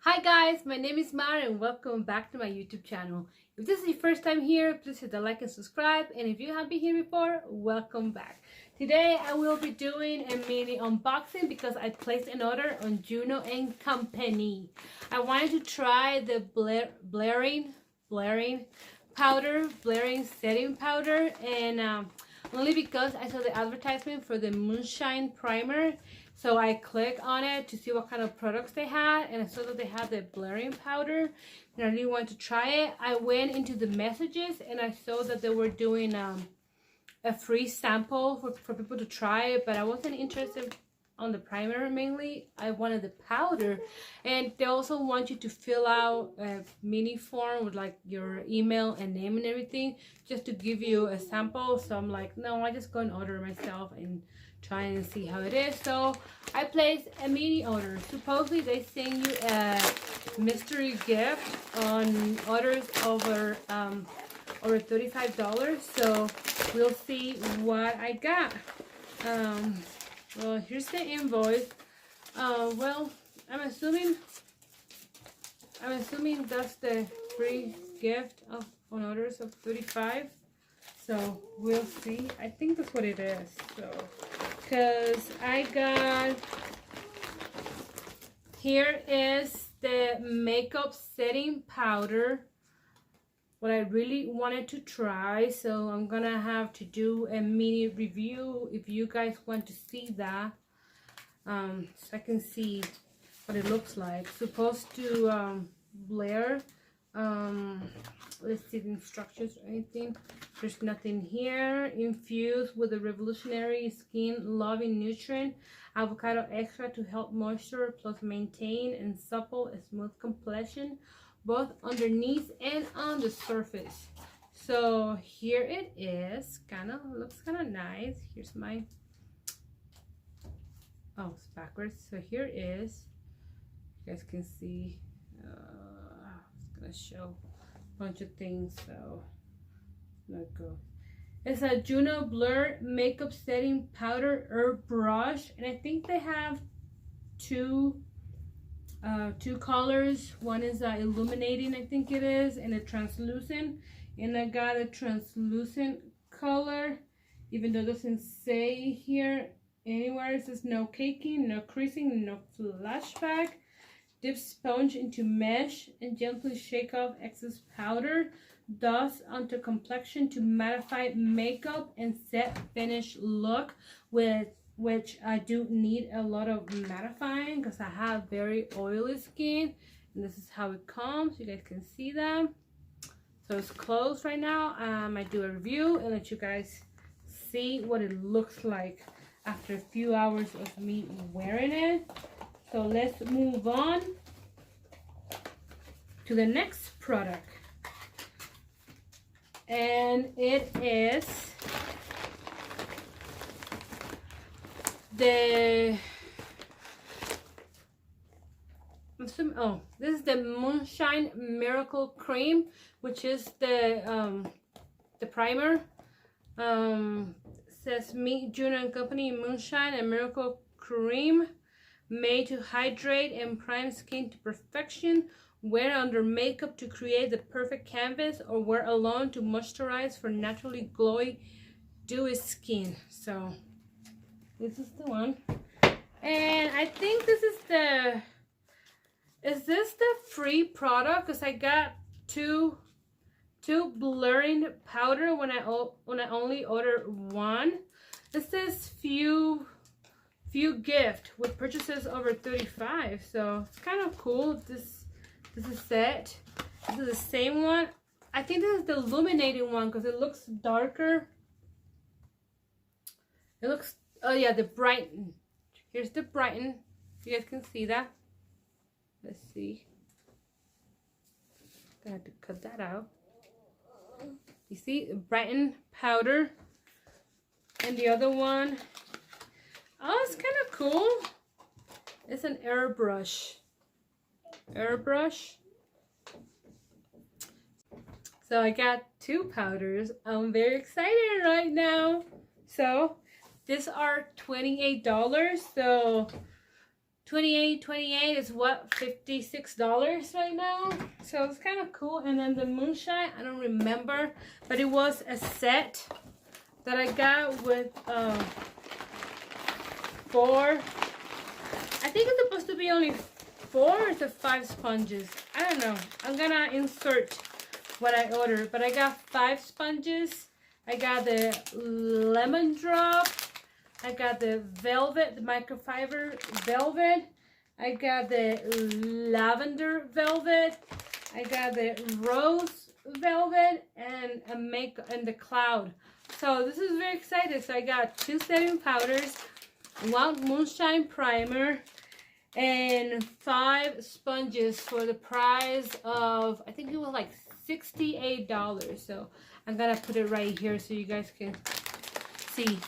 Hi guys, my name is Mara and welcome back to my YouTube channel. If this is your first time here, please hit the like and subscribe, and if you have been here before, welcome back. Today I will be doing a mini unboxing because I placed an order on Juno Company. I wanted to try the blaring setting powder, and only because I saw the advertisement for the Moonshine primer. So I clicked on it to see what kind of products they had, and I saw that they had the blaring powder, and I really wanted to try it. I went into the messages and I saw that they were doing a free sample for people to try it, but I wasn't interested on the primer mainly. I wanted the powder, and they also want you to fill out a mini form with like your email and name and everything just to give you a sample. So I'm like, no, I just go and order myself and try and see how it is. So I placed a mini order. Supposedly they send you a mystery gift on orders over $35. So we'll see what I got. Well, here's the invoice. Well, I'm assuming that's the free gift on orders of 35. So we'll see. I think that's what it is. So, because I got, here is the makeup setting powder, what I really wanted to try. So I'm gonna have to do a mini review if you guys want to see that, so I can see what it looks like. Supposed to blare. Let's see the instructions or anything. There's nothing here. Infused with a revolutionary skin loving nutrient avocado extract to help moisture plus maintain and supple a smooth complexion both underneath and on the surface. So here it is. Looks kind of nice. Here's my, oh, it's backwards. So here it is. You guys can see. It's gonna show a bunch of things. So let's go. It's a Juno Blur makeup setting powder herb brush, and I think they have two colors. One is illuminating, I think it is, and a translucent, and I got a translucent color, even though it doesn't say here anywhere. It says no caking, no creasing, no flashback. Dip sponge into mesh and gently shake off excess powder. Dust onto complexion to mattify makeup and set finish look, with which I do need a lot of mattifying because I have very oily skin, and this is how it comes. You guys can see that. So it's closed right now. I do a review and let you guys see what it looks like after a few hours of me wearing it. So let's move on to the next product, and it is this is the Moonshine Miracle Cream, which is the primer. Says meet Juno Company Moonshine and Miracle Cream, made to hydrate and prime skin to perfection. Wear under makeup to create the perfect canvas, or wear alone to moisturize for naturally glowy, dewy skin. So this is the one, and I think this is the, is this the free product? Because I got two blurring powder when I only ordered one. This says few gift with purchases over 35. So it's kind of cool. This is set. This is the same one. I think this is the illuminating one because it looks darker. It looks, oh yeah, the brighten. Here's the brighten. You guys can see that. Let's see. I have to cut that out. You see, brighten powder. And the other one, oh, it's kind of cool. It's an airbrush. So I got two powders. I'm very excited right now. So these are $28. So $28.28 is what, $56 right now. So it's kind of cool. And then the Moonshine, I don't remember, but it was a set that I got with 4. I think it's supposed to be only 4 to 5 sponges. I don't know. I'm gonna insert what I ordered, but I got 5 sponges. I got the lemon drop. I got the velvet, the microfiber velvet. I got the lavender velvet. I got the rose velvet and the cloud. So this is very exciting. So I got 2 setting powders, 1 Moonshine primer, and 5 sponges for the price of, I think it was like $68. So I'm gonna put it right here so you guys can see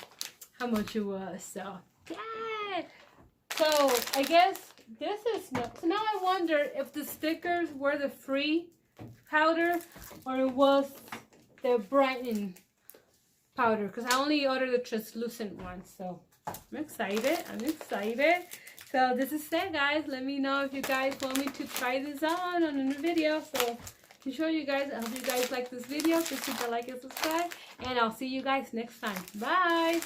how much it was. So yeah. So I guess this is so now I wonder if the stickers were the free powder or it was the brightening powder, because I only ordered the translucent one. So I'm excited. So this is it, guys. Let me know if you guys want me to try this on a new video. So to show you guys, I hope you guys like this video. Please hit the like and subscribe, and I'll see you guys next time. Bye.